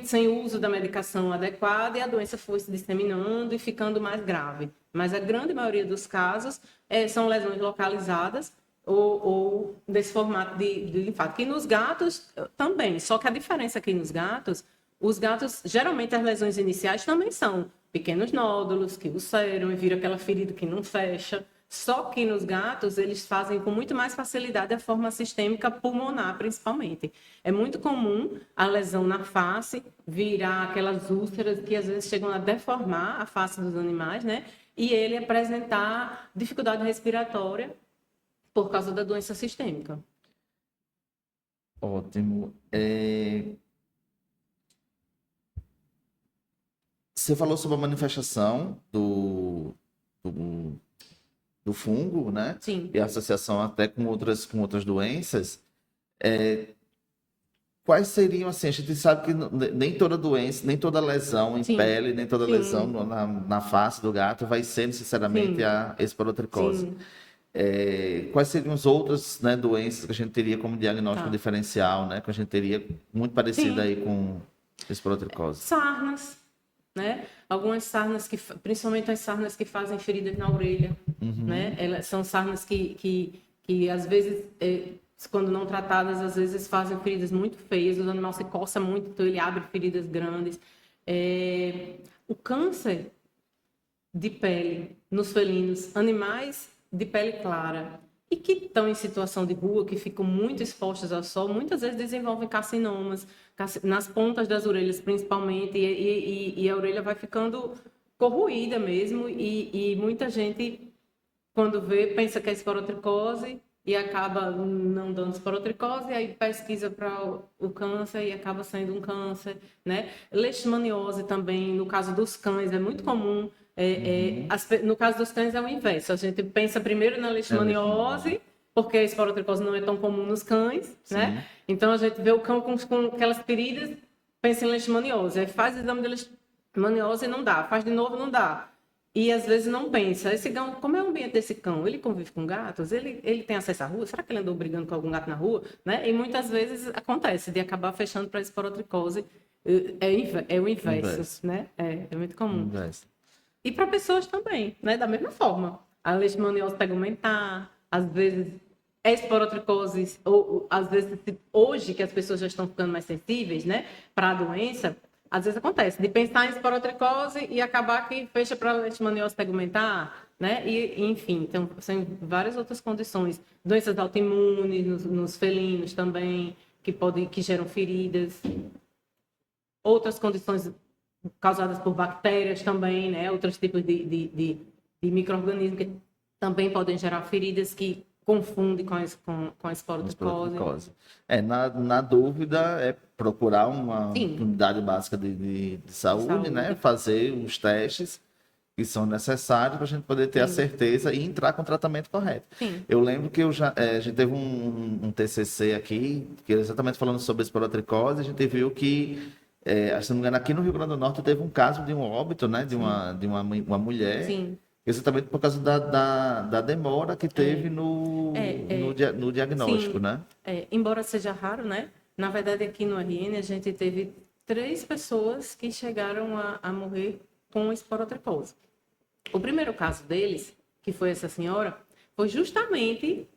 S2: sem o uso da medicação adequada e a doença foi se disseminando e ficando mais grave. Mas a grande maioria dos casos são lesões localizadas ou desse formato de linfático. E nos gatos também, só que a diferença aqui nos gatos, os gatos, geralmente as lesões iniciais também são pequenos nódulos que ulceram e vira aquela ferida que não fecha. Só que nos gatos, eles fazem com muito mais facilidade a forma sistêmica pulmonar, principalmente. É muito comum a lesão na face virar aquelas úlceras que às vezes chegam a deformar a face dos animais, né? E ele apresentar dificuldade respiratória por causa da doença sistêmica.
S1: Ótimo. Você falou sobre a manifestação do fungo, né?
S2: Sim.
S1: E a associação até com outras doenças. Quais seriam, assim, a gente sabe que nem toda doença, nem toda lesão em pele, nem toda lesão na face do gato vai ser necessariamente a esporotricose. Quais seriam as outras, né, doenças que a gente teria como diagnóstico diferencial, né? Que a gente teria muito parecido aí com esporotricose?
S2: Sarnas, né? Algumas sarnas, principalmente as sarnas que fazem feridas na orelha, né? Elas são sarnas que às vezes, quando não tratadas, às vezes fazem feridas muito feias, o animal se coça muito, então ele abre feridas grandes. O câncer de pele nos felinos, animais de pele clara e que estão em situação de rua, que ficam muito expostos ao sol, muitas vezes desenvolvem carcinomas, nas pontas das orelhas principalmente, e a orelha vai ficando corroída mesmo, e muita gente, quando vê, pensa que é esporotricose e acaba não dando esporotricose, e aí pesquisa para o câncer e acaba sendo um câncer, né? Leishmaniose também, no caso dos cães, é muito comum. No caso dos cães é o inverso. A gente pensa primeiro na leishmaniose porque a esporotricose não é tão comum nos cães, né? Então a gente vê o cão com aquelas feridas, pensa em leishmaniose, aí faz o exame de leishmaniose e não dá, faz de novo, não dá. E às vezes não pensa, esse cão, como é o ambiente desse cão? Ele convive com gatos? Ele tem acesso à rua? Será que ele andou brigando com algum gato na rua? Né? E muitas vezes acontece de acabar fechando para a esporotricose. É o inverso, né? É muito comum. E para pessoas também, né? Da mesma forma. A leishmaniose tegumentar, às vezes é esporotricose, ou às vezes hoje que as pessoas já estão ficando mais sensíveis, né? Para a doença, às vezes acontece de pensar em esporotricose e acabar que fecha para a leishmaniose tegumentar, né? E enfim, então são várias outras condições, doenças autoimunes nos felinos também, que geram feridas, outras condições causadas por bactérias também, né? Outros tipos de micro-organismos que também podem gerar feridas que confundem com a esporotricose.
S1: Na dúvida, é procurar uma unidade básica de saúde, né? Fazer os testes que são necessários para a gente poder ter a certeza e entrar com o tratamento correto. Eu lembro que a gente teve um TCC aqui, que é exatamente falando sobre esporotricose, a gente viu que se não me engano, aqui no Rio Grande do Norte teve um caso de um óbito, né, de uma mulher, exatamente por causa da demora que teve no diagnóstico, né?
S2: Embora seja raro, né? Na verdade, aqui no RN, a gente teve 3 pessoas que chegaram a morrer com esporotricose. O primeiro caso deles, que foi essa senhora, foi justamente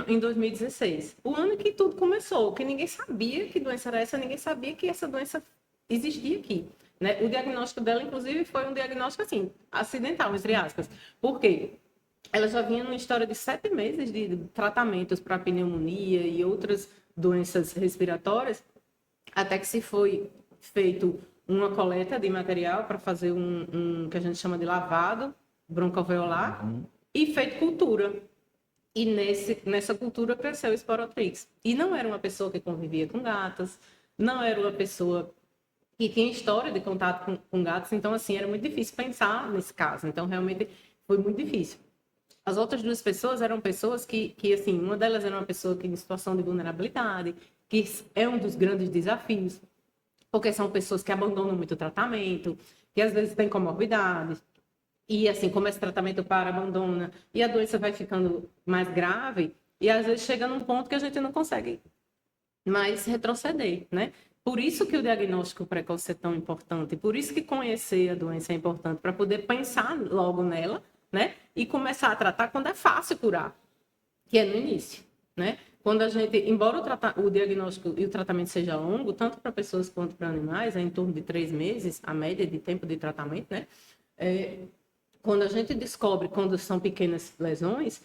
S2: em 2016, o ano que tudo começou, que ninguém sabia que doença era essa, ninguém sabia que essa doença existia aqui, né? O diagnóstico dela, inclusive, foi um diagnóstico, assim, acidental, entre aspas. Por quê? Ela já vinha numa história de 7 meses de tratamentos para pneumonia e outras doenças respiratórias, até que se foi feito uma coleta de material para fazer um que a gente chama de lavado broncoalveolar e feito cultura. E nessa cultura cresceu o esporotrix. E não era uma pessoa que convivia com gatos, não era uma pessoa que tinha história de contato com gatos, então, assim, era muito difícil pensar nesse caso. Então, realmente, foi muito difícil. As outras 2 pessoas eram pessoas que assim, uma delas era uma pessoa que em situação de vulnerabilidade, que é um dos grandes desafios, porque são pessoas que abandonam muito o tratamento, que às vezes têm comorbidades, e assim, como esse tratamento abandona, e a doença vai ficando mais grave, e às vezes chega num ponto que a gente não consegue mais retroceder, né? Por isso que o diagnóstico precoce é tão importante, por isso que conhecer a doença é importante, para poder pensar logo nela, né? E começar a tratar quando é fácil curar, que é no início, né? Quando a gente, embora o diagnóstico e o tratamento seja longo, tanto para pessoas quanto para animais, é em torno de 3 meses, a média de tempo de tratamento, né? Quando a gente descobre quando são pequenas lesões,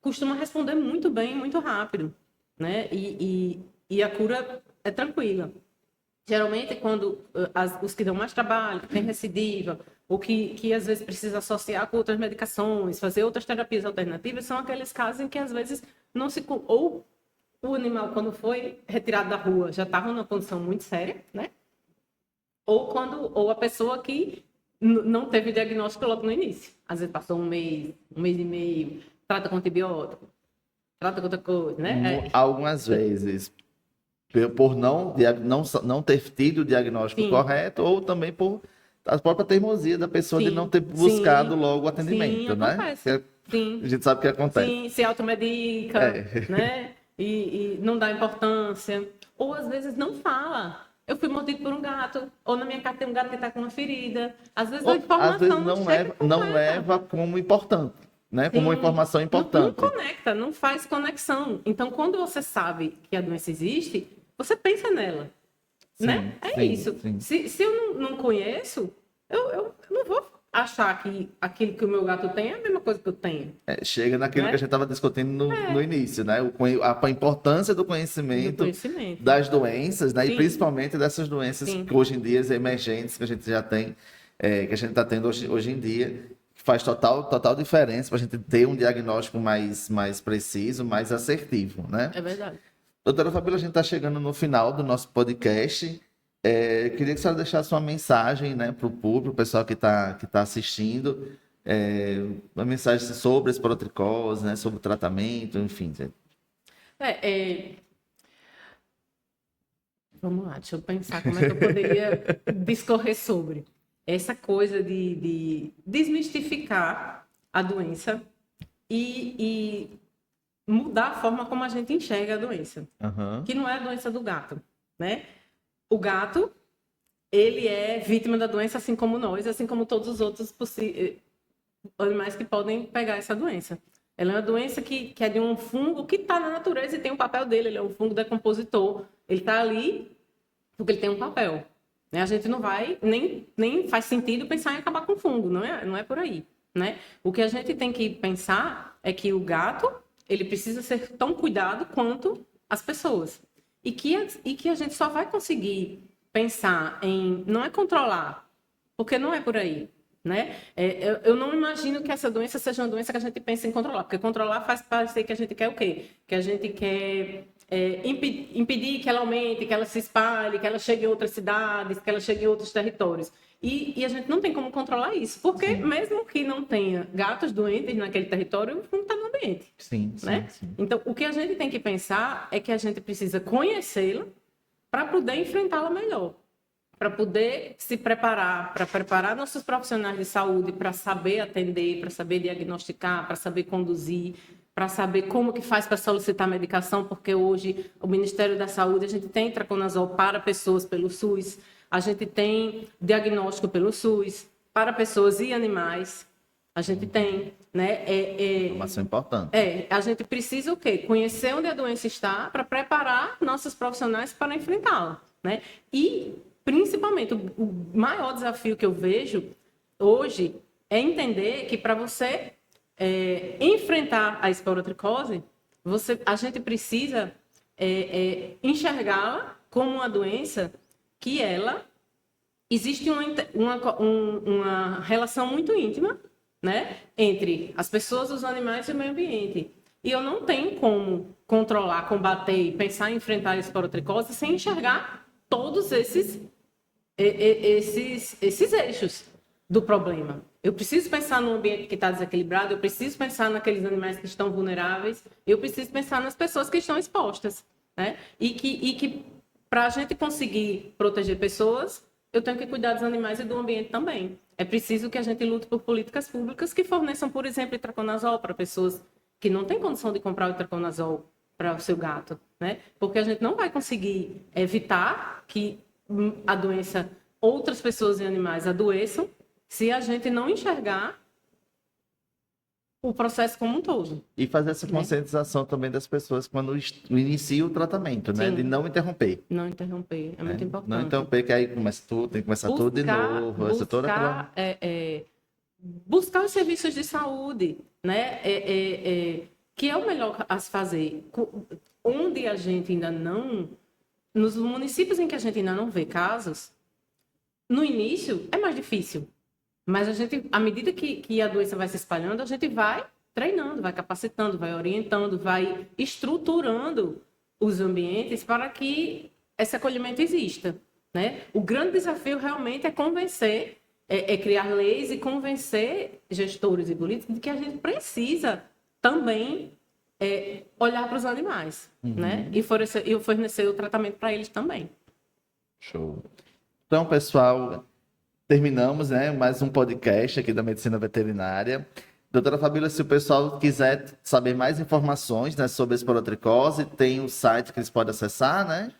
S2: costuma responder muito bem, muito rápido, né? E a cura é tranquila. Geralmente, quando os que dão mais trabalho, que tem recidiva, ou que às vezes precisa associar com outras medicações, fazer outras terapias alternativas, são aqueles casos em que às vezes não se... Ou o animal, quando foi retirado da rua, já estava numa condição muito séria, né? Ou a pessoa que não teve diagnóstico logo no início. Às vezes passou um mês e meio, trata com antibiótico, trata com outra coisa, né?
S1: Algumas vezes, por não ter tido o diagnóstico correto, ou também por a própria teimosia da pessoa de não ter buscado logo o atendimento, né?
S2: Acontece.
S1: A gente sabe o que acontece.
S2: Sim, se automedica, né? E não dá importância. Ou às vezes não fala. Eu fui mordido por um gato, ou na minha casa tem um gato que está com uma ferida. Às vezes a informação
S1: não leva como importante, né? Como uma informação importante.
S2: Não conecta, não faz conexão. Então, quando você sabe que a doença existe, você pensa nela, né? Isso. Se eu não conheço, eu não vou achar que aquilo que o meu gato tem é a mesma coisa que eu tenho.
S1: Chega naquilo que a gente estava discutindo no início, né? A importância do conhecimento das doenças, né? E principalmente dessas doenças que hoje em dia emergentes, que a gente já tem, que a gente está tendo hoje em dia, que faz total diferença para a gente ter um diagnóstico mais preciso, mais assertivo, né?
S2: É verdade.
S1: Doutora Fabíola, a gente está chegando no final do nosso podcast. Queria que a senhora deixasse uma mensagem, né, para o público, o pessoal que tá assistindo, uma mensagem sobre a esporotricose, né? Sobre o tratamento, enfim.
S2: É, é, Vamos lá, deixa eu pensar como é que eu poderia discorrer sobre essa coisa de desmistificar a doença e mudar a forma como a gente enxerga a doença,
S1: Aham.
S2: que não é a doença do gato, né? O gato, ele é vítima da doença assim como nós, assim como todos os outros animais que podem pegar essa doença. Ela é uma doença que é de um fungo que está na natureza e tem um papel dele, ele é um fungo decompositor. Ele está ali porque ele tem um papel. Né? A gente não vai, nem faz sentido pensar em acabar com o fungo, não é por aí. Né? O que a gente tem que pensar é que o gato, ele precisa ser tão cuidado quanto as pessoas. E que a gente só vai conseguir pensar em, não é controlar, porque não é por aí. Né? Eu não imagino que essa doença seja uma doença que a gente pensa em controlar, porque controlar faz parecer que a gente quer o quê? Que a gente quer impedir que ela aumente, que ela se espalhe, que ela chegue em outras cidades, que ela chegue em outros territórios. E a gente não tem como controlar isso, porque
S1: Sim.
S2: mesmo que não tenha gatos doentes naquele território, não está no ambiente.
S1: Sim,
S2: Né?
S1: sim.
S2: Então, o que a gente tem que pensar é que a gente precisa conhecê-la para poder enfrentá-la melhor, para poder se preparar, para preparar nossos profissionais de saúde para saber atender, para saber diagnosticar, para saber conduzir, para saber como que faz para solicitar medicação, porque hoje o Ministério da Saúde, a gente tem traconazol para pessoas pelo SUS, a gente tem diagnóstico pelo SUS para pessoas e animais, a gente tem, né?
S1: Informação importante.
S2: A gente precisa o quê? Conhecer onde a doença está para preparar nossos profissionais para enfrentá-la, né? E, principalmente, o maior desafio que eu vejo hoje é entender que para você enfrentar a esporotricose, a gente precisa enxergá-la como uma doença que ela existe uma relação muito íntima, né, entre as pessoas, os animais e o meio ambiente. E eu não tenho como controlar, combater e pensar em enfrentar a esporotricose sem enxergar todos esses eixos do problema. Eu preciso pensar no ambiente que está desequilibrado, eu preciso pensar naqueles animais que estão vulneráveis, eu preciso pensar nas pessoas que estão expostas. Né? E que para a gente conseguir proteger pessoas, eu tenho que cuidar dos animais e do ambiente também. É preciso que a gente lute por políticas públicas que forneçam, por exemplo, itraconazol para pessoas que não têm condição de comprar o itraconazol para o seu gato, né? Porque a gente não vai conseguir evitar que a doença, outras pessoas e animais adoeçam, se a gente não enxergar o processo como um todo.
S1: E fazer essa conscientização também das pessoas quando inicia o tratamento, né?
S2: Sim.
S1: De não interromper.
S2: Não interromper, é muito importante.
S1: Não interromper, que aí começa tudo, tem que começar tudo de novo.
S2: Buscar os serviços de saúde, né? Que é o melhor a se fazer. Onde a gente ainda não... Nos municípios em que a gente ainda não vê casos, no início é mais difícil. Mas a gente, à medida que a doença vai se espalhando, a gente vai treinando, vai capacitando, vai orientando, vai estruturando os ambientes para que esse acolhimento exista. Né? O grande desafio realmente é convencer, criar leis e convencer gestores e políticos de que a gente precisa também olhar para os animais, né? E fornecer o tratamento para eles também.
S1: Show. Então, pessoal, terminamos, né, mais um podcast aqui da Medicina Veterinária. Doutora Fabíola, se o pessoal quiser saber mais informações, né, sobre a esporotricose, tem o site que eles podem acessar, né?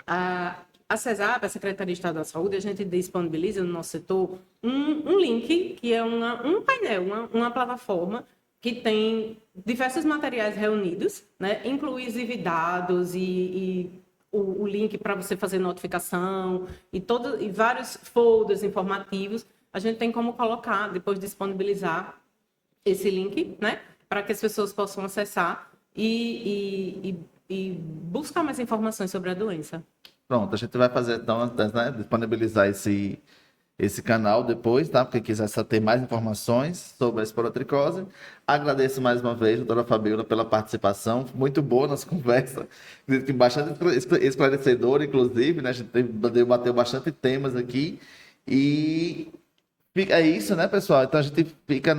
S2: A CESAP, a Secretaria de Estado da Saúde, a gente disponibiliza no nosso setor um link, que é um painel, uma plataforma que tem diversos materiais reunidos, né, inclusive dados e o link para você fazer notificação e vários folders informativos. A gente tem como colocar, depois disponibilizar esse link, né, para que as pessoas possam acessar e buscar mais informações sobre a doença.
S1: Pronto, a gente vai fazer então, né, disponibilizar esse canal depois, tá? Porque quiser ter mais informações sobre a esporotricose. Agradeço mais uma vez, doutora Fabíola, pela participação. Muito boa nossa conversa. Bastante esclarecedora, inclusive, né? A gente debateu bastante temas aqui. E É isso, né, pessoal? Então a gente fica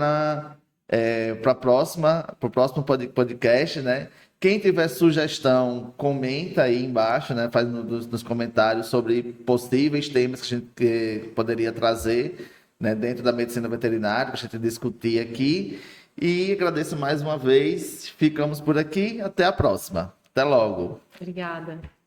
S1: para o próximo podcast, né? Quem tiver sugestão, comenta aí embaixo, né? Faz nos comentários sobre possíveis temas que a gente poderia trazer, né, dentro da medicina veterinária, para a gente discutir aqui. E agradeço mais uma vez. Ficamos por aqui. Até a próxima. Até logo.
S2: Obrigada.